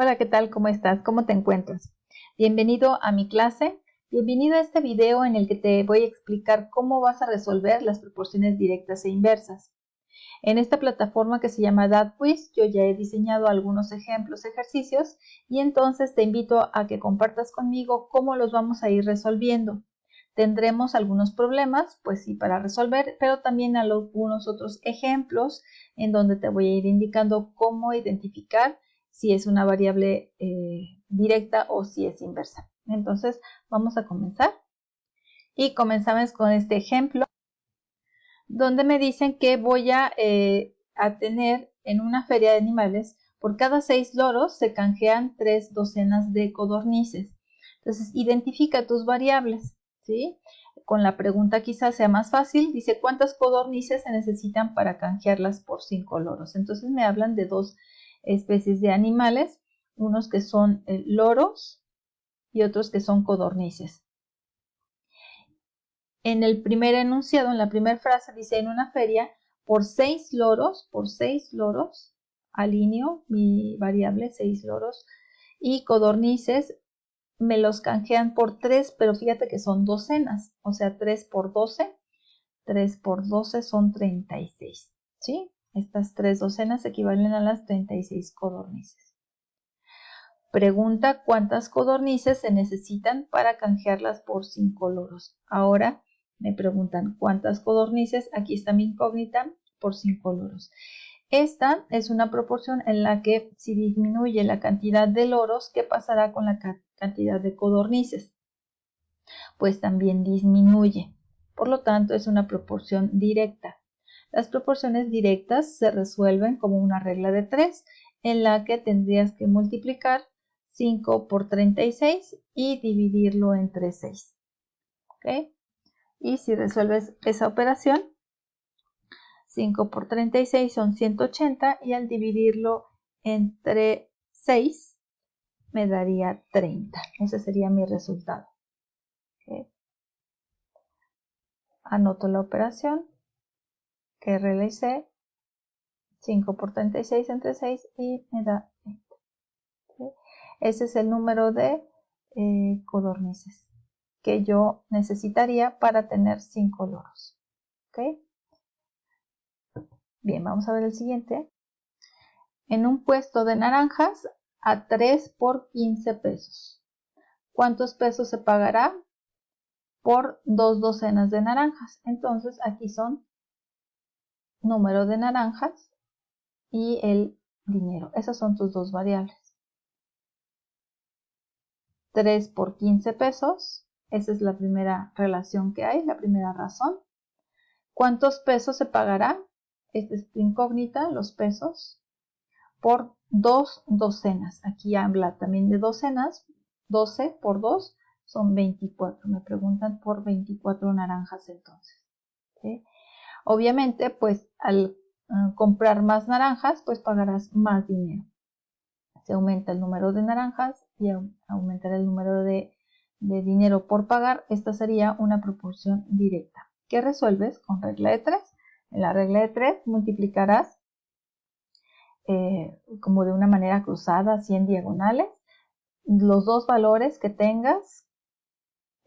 Hola, ¿qué tal? ¿Cómo estás? ¿Cómo te encuentras? Bienvenido a mi clase. Bienvenido a este video en el que te voy a explicar cómo vas a resolver las proporciones directas e inversas. En esta plataforma que se llama DATQuiz, yo ya he diseñado algunos ejemplos, ejercicios, y entonces te invito a que compartas conmigo cómo los vamos a ir resolviendo. Tendremos algunos problemas, pues sí, para resolver, pero también algunos otros ejemplos en donde te voy a ir indicando cómo identificar si es una variable directa o si es inversa. Entonces, vamos a comenzar. Y comenzamos con este ejemplo, donde me dicen que voy a tener en una feria de animales, por cada 6 loros se canjean 3 docenas de codornices. Entonces, identifica tus variables, ¿sí? Con la pregunta quizás sea más fácil, dice ¿cuántas codornices se necesitan para canjearlas por 5 loros? Entonces me hablan de dos especies de animales, unos que son loros y otros que son codornices. En el primer enunciado, en la primera frase, dice en una feria, por 6 loros, alineo mi variable 6 loros y codornices, me los canjean por 3, pero fíjate que son docenas, o sea, 3 por 12 son 36, ¿sí? Estas 3 docenas equivalen a las 36 codornices. Pregunta cuántas codornices se necesitan para canjearlas por 5 loros. Ahora me preguntan cuántas codornices, aquí está mi incógnita, por 5 loros. Esta es una proporción en la que si disminuye la cantidad de loros, ¿qué pasará con la cantidad de codornices? Pues también disminuye. Por lo tanto, es una proporción directa. Las proporciones directas se resuelven como una regla de 3, en la que tendrías que multiplicar 5 por 36 y dividirlo entre 6. ¿Ok? Y si resuelves esa operación, 5 por 36 son 180 y al dividirlo entre 6 me daría 30. Ese sería mi resultado. ¿Okay? Anoto la operación que realicé, 5 por 36 entre 6 y me da 30. ¿Okay? Ese es el número de codornices que yo necesitaría para tener 5 loros. ¿Okay? Bien, vamos a ver el siguiente. En un puesto de naranjas a 3 por 15 pesos. ¿Cuántos pesos se pagará por 2 docenas de naranjas? Entonces aquí son número de naranjas y el dinero. Esas son tus dos variables. 3 por 15 pesos. Esa es la primera relación que hay, la primera razón. ¿Cuántos pesos se pagará? Esta es tu incógnita, los pesos. Por 2 docenas. Aquí habla también de docenas. 12 por 2 son 24. Me preguntan por 24 naranjas entonces. ¿Sí? Obviamente, pues al comprar más naranjas, pues pagarás más dinero. Se aumenta el número de naranjas y aumentará el número de dinero por pagar. Esta sería una proporción directa. ¿Qué resuelves? Con regla de 3. En la regla de 3 multiplicarás como de una manera cruzada, así en diagonales, los dos valores que tengas,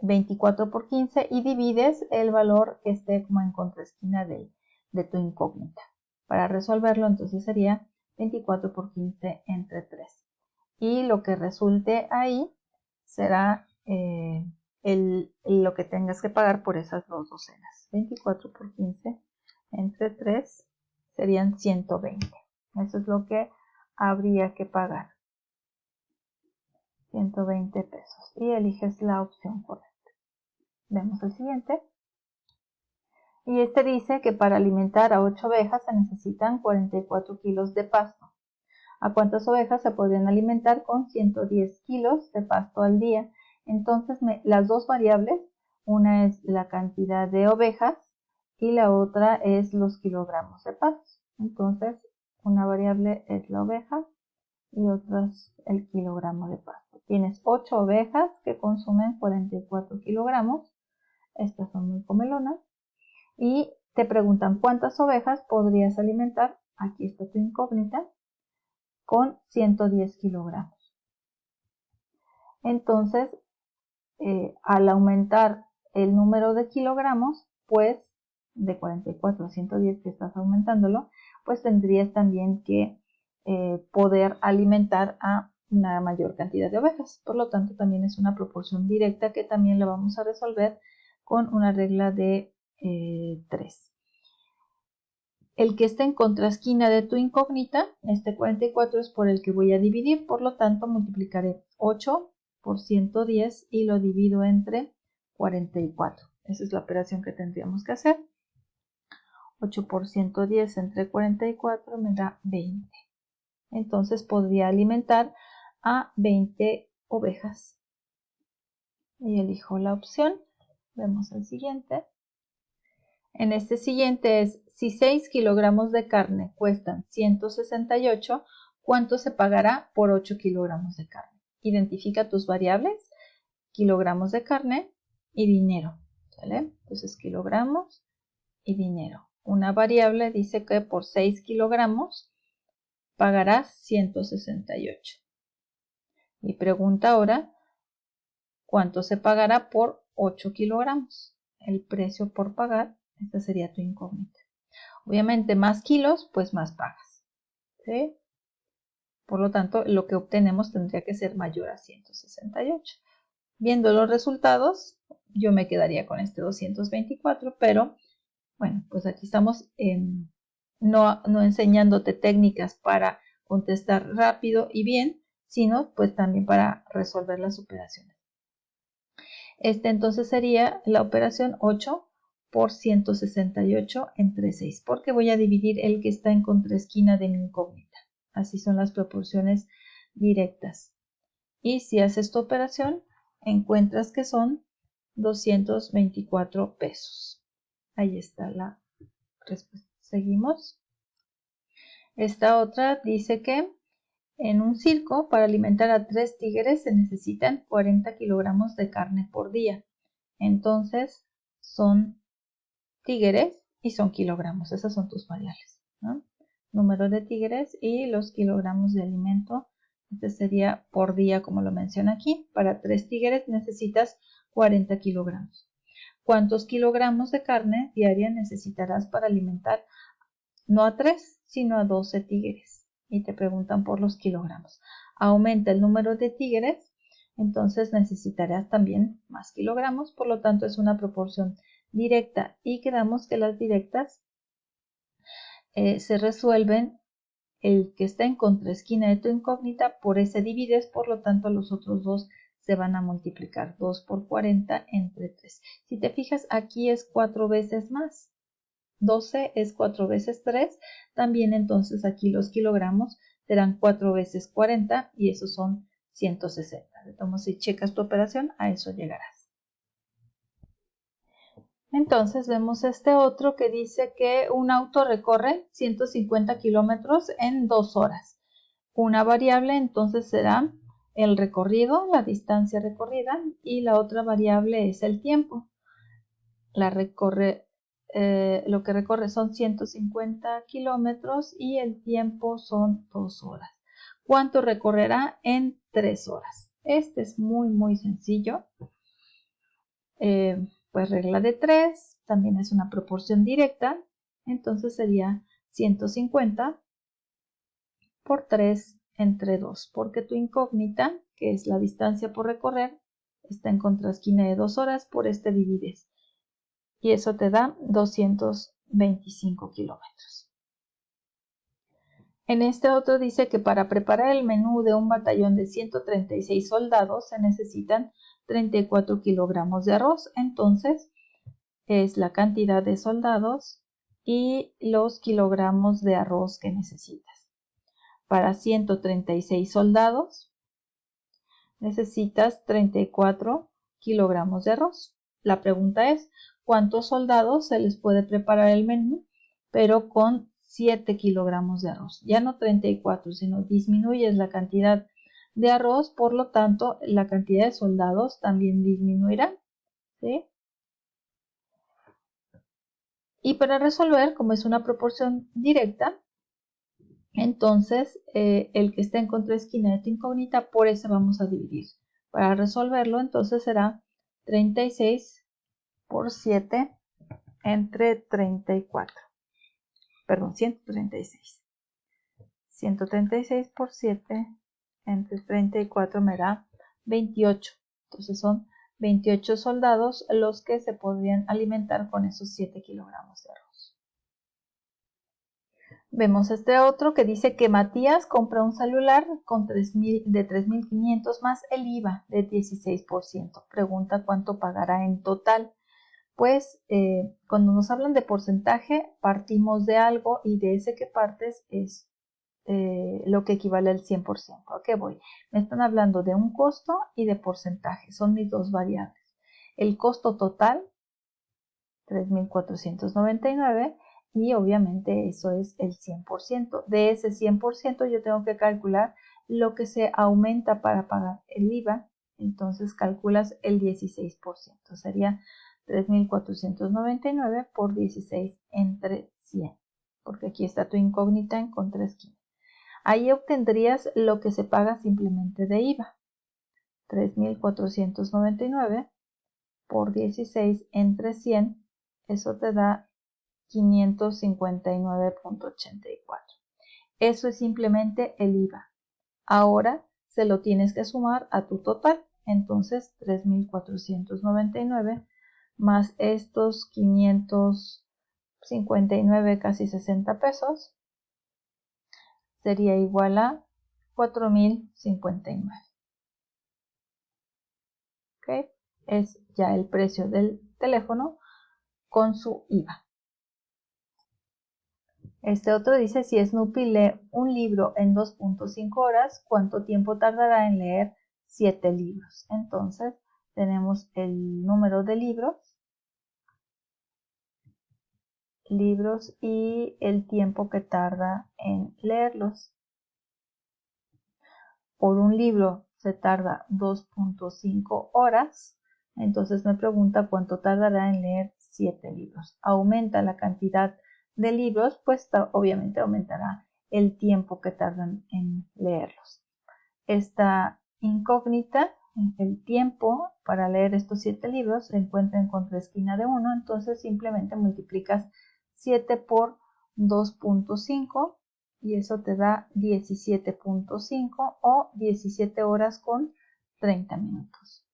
24 por 15, y divides el valor que esté como en contraesquina de tu incógnita. Para resolverlo, entonces sería 24 por 15 entre 3. Y lo que resulte ahí será lo que tengas que pagar por esas dos docenas. 24 por 15 entre 3 serían 120. Eso es lo que habría que pagar. 120 pesos. Y eliges la opción correcta. Vemos el siguiente. Y este dice que para alimentar a 8 ovejas se necesitan 44 kilos de pasto. ¿A cuántas ovejas se podrían alimentar con 110 kilos de pasto al día? Entonces, las dos variables, una es la cantidad de ovejas y la otra es los kilogramos de pasto. Entonces, una variable es la oveja y otra es el kilogramo de pasto. Tienes 8 ovejas que consumen 44 kilogramos. Estas son muy comelonas. Y te preguntan cuántas ovejas podrías alimentar. Aquí está tu incógnita. Con 110 kilogramos. Entonces, al aumentar el número de kilogramos, pues de 44 a 110 que estás aumentándolo, pues tendrías también que poder alimentar a una mayor cantidad de ovejas. Por lo tanto, también es una proporción directa que también la vamos a resolver con una regla de 3. El que está en contraesquina de tu incógnita, este 44 es por el que voy a dividir, por lo tanto multiplicaré 8 por 110 y lo divido entre 44. Esa es la operación que tendríamos que hacer. 8 por 110 entre 44 me da 20. Entonces podría alimentar a 20 ovejas. Y elijo la opción. Vemos el siguiente. En este siguiente es, si 6 kilogramos de carne cuestan 168, ¿cuánto se pagará por 8 kilogramos de carne? Identifica tus variables, kilogramos de carne y dinero. ¿Sale? Entonces, kilogramos y dinero. Una variable dice que por 6 kilogramos pagarás 168. Y pregunta ahora, ¿cuánto se pagará por 8 kilogramos? El precio por pagar, esta sería tu incógnita. Obviamente, más kilos, pues más pagas. ¿Sí? Por lo tanto, lo que obtenemos tendría que ser mayor a 168. Viendo los resultados, yo me quedaría con este 224, pero bueno, pues aquí estamos no enseñándote técnicas para contestar rápido y bien, sino pues también para resolver las operaciones. Entonces sería la operación 8 por 168 entre 6, porque voy a dividir el que está en contraesquina de mi incógnita. Así son las proporciones directas. Y si haces esta operación, encuentras que son 224 pesos. Ahí está la respuesta. Seguimos. Esta otra dice que en un circo, para alimentar a 3 tigres se necesitan 40 kilogramos de carne por día. Entonces, son tigres y son kilogramos. Esas son tus variables, ¿no? Número de tigres y los kilogramos de alimento. Este sería por día, como lo menciona aquí. Para 3 tigres necesitas 40 kilogramos. ¿Cuántos kilogramos de carne diaria necesitarás para alimentar no a 3, sino a 12 tigres? Y te preguntan por los kilogramos. Aumenta el número de tigres, entonces necesitarás también más kilogramos, por lo tanto es una proporción directa y quedamos que las directas se resuelven el que está en contraesquina de tu incógnita, por ese divides, por lo tanto los otros dos se van a multiplicar. 2 por 40 entre 3. Si te fijas, aquí es 4 veces más. 12 es 4 veces 3. También entonces aquí los kilogramos serán 4 veces 40 y esos son 160. Entonces, si checas tu operación, a eso llegarás. Entonces vemos este otro que dice que un auto recorre 150 kilómetros en 2 horas. Una variable entonces será el recorrido, la distancia recorrida, y la otra variable es el tiempo. Lo que recorre son 150 kilómetros y el tiempo son 2 horas. ¿Cuánto recorrerá en 3 horas? Este es muy sencillo. Pues regla de 3, también es una proporción directa, entonces sería 150 por 3 entre 2, porque tu incógnita, que es la distancia por recorrer, está en contraesquina de 2 horas, por este divides. Y eso te da 225 kilómetros. En este otro dice que para preparar el menú de un batallón de 136 soldados se necesitan 34 kilogramos de arroz. Entonces, es la cantidad de soldados y los kilogramos de arroz que necesitas. Para 136 soldados necesitas 34 kilogramos de arroz. La pregunta es, ¿cuántos soldados se les puede preparar el menú, pero con 7 kilogramos de arroz? Ya no 34, sino disminuyes la cantidad de arroz, por lo tanto, la cantidad de soldados también disminuirá, ¿sí? Y para resolver, como es una proporción directa, entonces el que está en contraesquina de tu incógnita, por eso vamos a dividir. Para resolverlo, entonces será 36 por 7 entre 34. Perdón, 136. 136 por 7 entre 34 me da 28. Entonces son 28 soldados los que se podrían alimentar con esos 7 kilogramos de arroz. Vemos este otro que dice que Matías compra un celular con de 3.500 más el IVA de 16%. Pregunta cuánto pagará en total. Pues cuando nos hablan de porcentaje, partimos de algo y de ese que partes es lo que equivale al 100%. ¿A qué voy? Me están hablando de un costo y de porcentaje. Son mis dos variables. El costo total, 3.499, y obviamente eso es el 100%. De ese 100% yo tengo que calcular lo que se aumenta para pagar el IVA. Entonces calculas el 16%. Sería 3.499 por 16 entre 100. Porque aquí está tu incógnita en contra esquina. Ahí obtendrías lo que se paga simplemente de IVA. 3.499 por 16 entre 100, eso te da 559.84. Eso es simplemente el IVA. Ahora se lo tienes que sumar a tu total. Entonces 3.499 más estos 559, casi 60 pesos, sería igual a 4.059. ¿Ok? Es ya el precio del teléfono con su IVA. Este otro dice, si Snoopy lee un libro en 2.5 horas, ¿cuánto tiempo tardará en leer 7 libros? Entonces tenemos el número de libros y el tiempo que tarda en leerlos. Por un libro se tarda 2.5 horas, entonces me pregunta cuánto tardará en leer 7 libros. Aumenta la cantidad de libros, pues obviamente aumentará el tiempo que tardan en leerlos. Esta incógnita, el tiempo para leer estos 7 libros, se encuentra en contraesquina de 1, entonces simplemente multiplicas 7 por 2.5 y eso te da 17.5 o 17 horas con 30 minutos.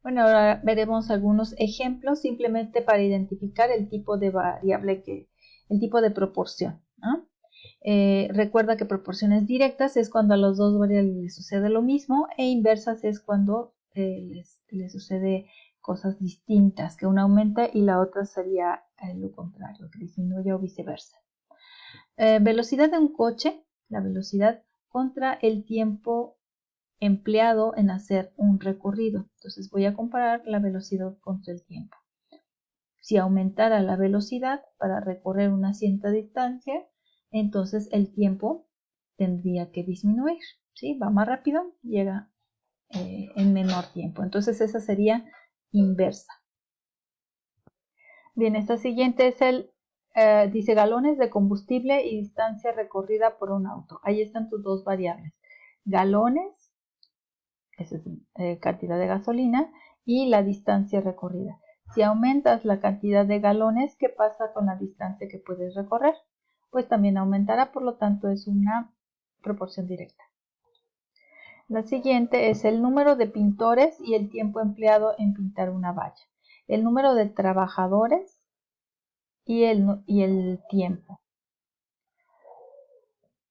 Bueno, ahora veremos algunos ejemplos simplemente para identificar el tipo de variable el tipo de proporción, ¿no? Recuerda que proporciones directas es cuando a las dos variables les sucede lo mismo e inversas es cuando les sucede cosas distintas, que una aumenta y la otra sería lo contrario, que disminuye o viceversa. Velocidad de un coche, la velocidad contra el tiempo empleado en hacer un recorrido. Entonces voy a comparar la velocidad contra el tiempo. Si aumentara la velocidad para recorrer una cierta distancia, entonces el tiempo tendría que disminuir. ¿Sí? Va más rápido, llega en menor tiempo. Entonces esa sería inversa. Bien, esta siguiente es dice galones de combustible y distancia recorrida por un auto. Ahí están tus dos variables. Galones, esa es cantidad de gasolina, y la distancia recorrida. Si aumentas la cantidad de galones, ¿qué pasa con la distancia que puedes recorrer? Pues también aumentará, por lo tanto es una proporción directa. La siguiente es el número de pintores y el tiempo empleado en pintar una valla. El número de trabajadores y el tiempo.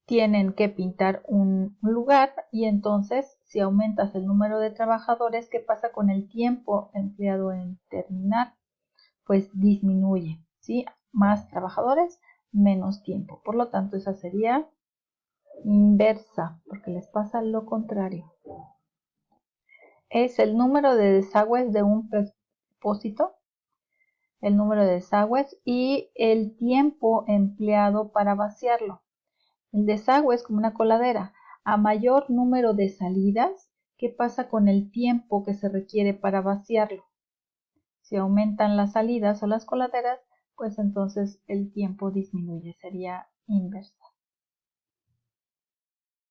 Tienen que pintar un lugar y entonces si aumentas el número de trabajadores, ¿qué pasa con el tiempo empleado en terminar? Pues disminuye, ¿sí? Más trabajadores, menos tiempo. Por lo tanto, esa sería inversa, porque les pasa lo contrario. Es el número de desagües de un depósito, el número de desagües y el tiempo empleado para vaciarlo. El desagüe es como una coladera. A mayor número de salidas, ¿qué pasa con el tiempo que se requiere para vaciarlo? Si aumentan las salidas o las coladeras, pues entonces el tiempo disminuye, sería inversa.